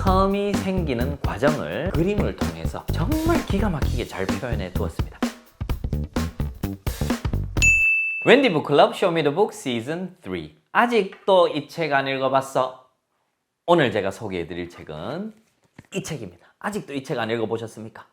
섬이 생기는 과정을 그림을 통해서 정말 기가 막히게 잘 표현해 두었습니다. 웬디 북클럽 쇼미더북 시즌 3. 아직도 이 책 안 읽어봤어? 오늘 제가 소개해드릴 책은 이 책입니다. 아직도 이 책 안 읽어보셨습니까?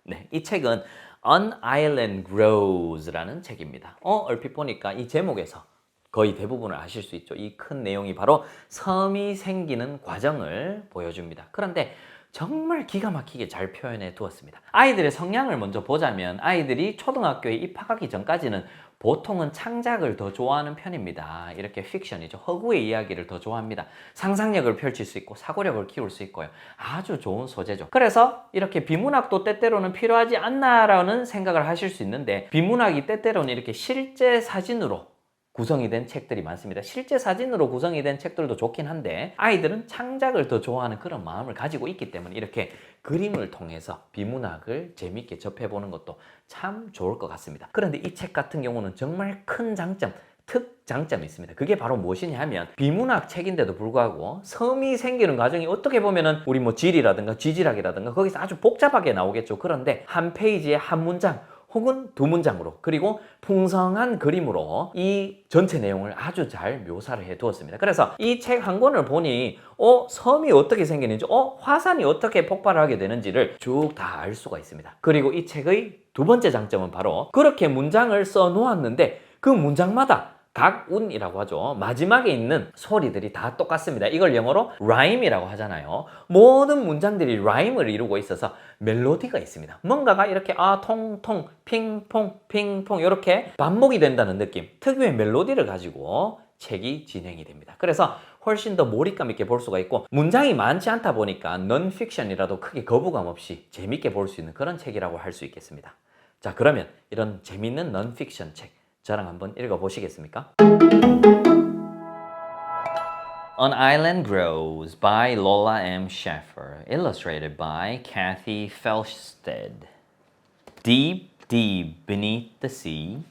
네, 이 책은 An Island Grows 라는 책입니다. 얼핏 보니까 이 제목에서 거의 대부분을 아실 수 있죠. 이 큰 내용이 바로 섬이 생기는 과정을 보여줍니다. 그런데 정말 기가 막히게 잘 표현해 두었습니다. 아이들의 성향을 먼저 보자면 아이들이 초등학교에 입학하기 전까지는 보통은 창작을 더 좋아하는 편입니다. 이렇게 픽션이죠. 허구의 이야기를 더 좋아합니다. 상상력을 펼칠 수 있고 사고력을 키울 수 있고요. 아주 좋은 소재죠. 그래서 이렇게 비문학도 때때로는 필요하지 않나라는 생각을 하실 수 있는데 비문학이 때때로는 이렇게 실제 사진으로 구성이 된 책들이 많습니다. 실제 사진으로 구성이 된 책들도 좋긴 한데 아이들은 창작을 더 좋아하는 그런 마음을 가지고 있기 때문에 이렇게 그림을 통해서 비문학을 재밌게 접해보는 것도 참 좋을 것 같습니다. 그런데 이 책 같은 경우는 정말 큰 장점, 특장점이 있습니다. 그게 바로 무엇이냐 하면 비문학 책인데도 불구하고 섬이 생기는 과정이 어떻게 보면은 우리 지리라든가 쥐지락이라든가 거기서 아주 복잡하게 나오겠죠. 그런데 한 페이지에 한 문장 혹은 두 문장으로 그리고 풍성한 그림으로 이 전체 내용을 아주 잘 묘사를 해 두었습니다. 그래서 이 책 한 권을 보니 섬이 어떻게 생기는지 화산이 어떻게 폭발하게 되는지를 쭉 다 알 수가 있습니다. 그리고 이 책의 두 번째 장점은 바로 그렇게 문장을 써 놓았는데 그 문장마다 각운이라고 하죠. 마지막에 있는 소리들이 다 똑같습니다. 이걸 영어로 rhyme이라고 하잖아요. 모든 문장들이 rhyme을 이루고 있어서 멜로디가 있습니다. 뭔가가 이렇게 통통, 핑퐁, 핑퐁 이렇게 반복이 된다는 느낌, 특유의 멜로디를 가지고 책이 진행이 됩니다. 그래서 훨씬 더 몰입감 있게 볼 수가 있고 문장이 많지 않다 보니까 넌픽션이라도 크게 거부감 없이 재밌게 볼 수 있는 그런 책이라고 할 수 있겠습니다. 자, 그러면 이런 재밌는 넌픽션 책 저랑 한번 읽어보시겠습니까? An Island Grows by Lola M. Sheffer, illustrated by Kathy Felsted. Deep, deep beneath the sea,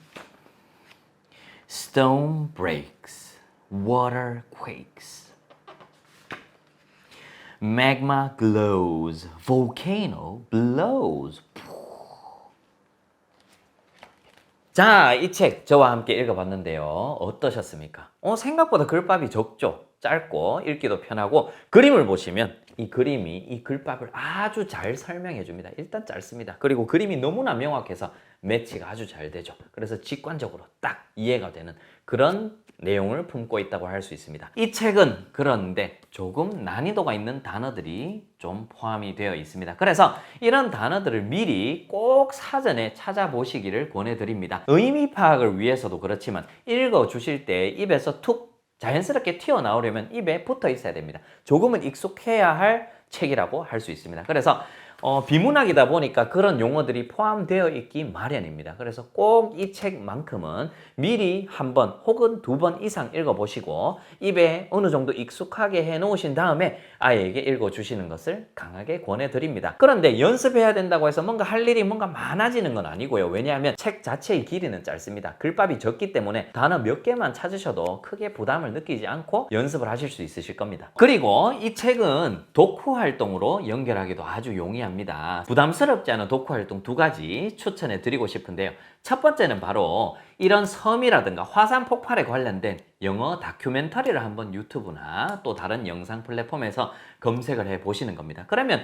stone breaks, water quakes. Magma glows, volcano blows. 자, 이 책 저와 함께 읽어봤는데요. 어떠셨습니까? 생각보다 글밥이 적죠. 짧고 읽기도 편하고 그림을 보시면 이 그림이 이 글밥을 아주 잘 설명해 줍니다. 일단 짧습니다. 그리고 그림이 너무나 명확해서 매치가 아주 잘 되죠. 그래서 직관적으로 딱 이해가 되는 그런 내용을 품고 있다고 할 수 있습니다. 이 책은 그런데 조금 난이도가 있는 단어들이 좀 포함이 되어 있습니다. 그래서 이런 단어들을 미리 꼭 사전에 찾아보시기를 권해드립니다. 의미 파악을 위해서도 그렇지만 읽어주실 때 입에서 툭 자연스럽게 튀어나오려면 입에 붙어 있어야 됩니다. 조금은 익숙해야 할 책이라고 할 수 있습니다. 그래서 비문학이다 보니까 그런 용어들이 포함되어 있기 마련입니다. 그래서 꼭 이 책만큼은 미리 한 번 혹은 두 번 이상 읽어보시고 입에 어느 정도 익숙하게 해 놓으신 다음에 아이에게 읽어주시는 것을 강하게 권해드립니다. 그런데 연습해야 된다고 해서 뭔가 할 일이 뭔가 많아지는 건 아니고요. 왜냐하면 책 자체의 길이는 짧습니다. 글밥이 적기 때문에 단어 몇 개만 찾으셔도 크게 부담을 느끼지 않고 연습을 하실 수 있으실 겁니다. 그리고 이 책은 독후 활동으로 연결하기도 아주 용이합니다. 부담스럽지 않은 독후 활동 두 가지 추천해 드리고 싶은데요. 첫 번째는 바로 이런 섬이라든가 화산 폭발에 관련된 영어 다큐멘터리를 한번 유튜브나 또 다른 영상 플랫폼에서 검색을 해 보시는 겁니다. 그러면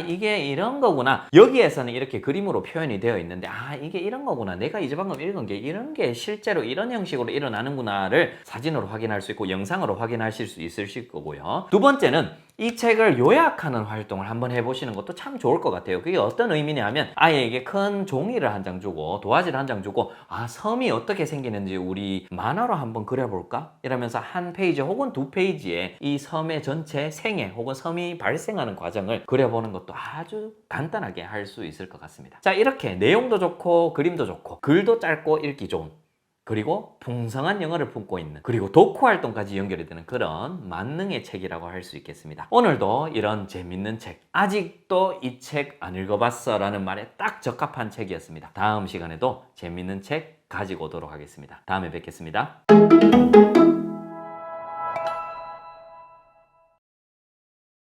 이게 이런 거구나. 여기에서는 이렇게 그림으로 표현이 되어 있는데 이게 이런 거구나. 내가 이제 방금 읽은 게 이런 게 실제로 이런 형식으로 일어나는구나를 사진으로 확인할 수 있고 영상으로 확인하실 수 있으실 거고요. 두 번째는 이 책을 요약하는 활동을 한번 해보시는 것도 참 좋을 것 같아요. 그게 어떤 의미냐 하면 아이에게 큰 종이를 한 장 주고 도화지를 한 장 주고 섬이 어떻게 생기는지 우리 만화로 한번 그려볼까? 이러면서 한 페이지 혹은 두 페이지에 이 섬의 전체 생애 혹은 섬이 발생하는 과정을 그려보는 것도 아주 간단하게 할 수 있을 것 같습니다. 자, 이렇게 내용도 좋고 그림도 좋고 글도 짧고 읽기 좋은 그리고 풍성한 영어를 품고 있는 그리고 독후 활동까지 연결이 되는 그런 만능의 책이라고 할 수 있겠습니다. 오늘도 이런 재밌는 책 아직도 이 책 안 읽어봤어 라는 말에 딱 적합한 책이었습니다. 다음 시간에도 재밌는 책 가지고 오도록 하겠습니다. 다음에 뵙겠습니다.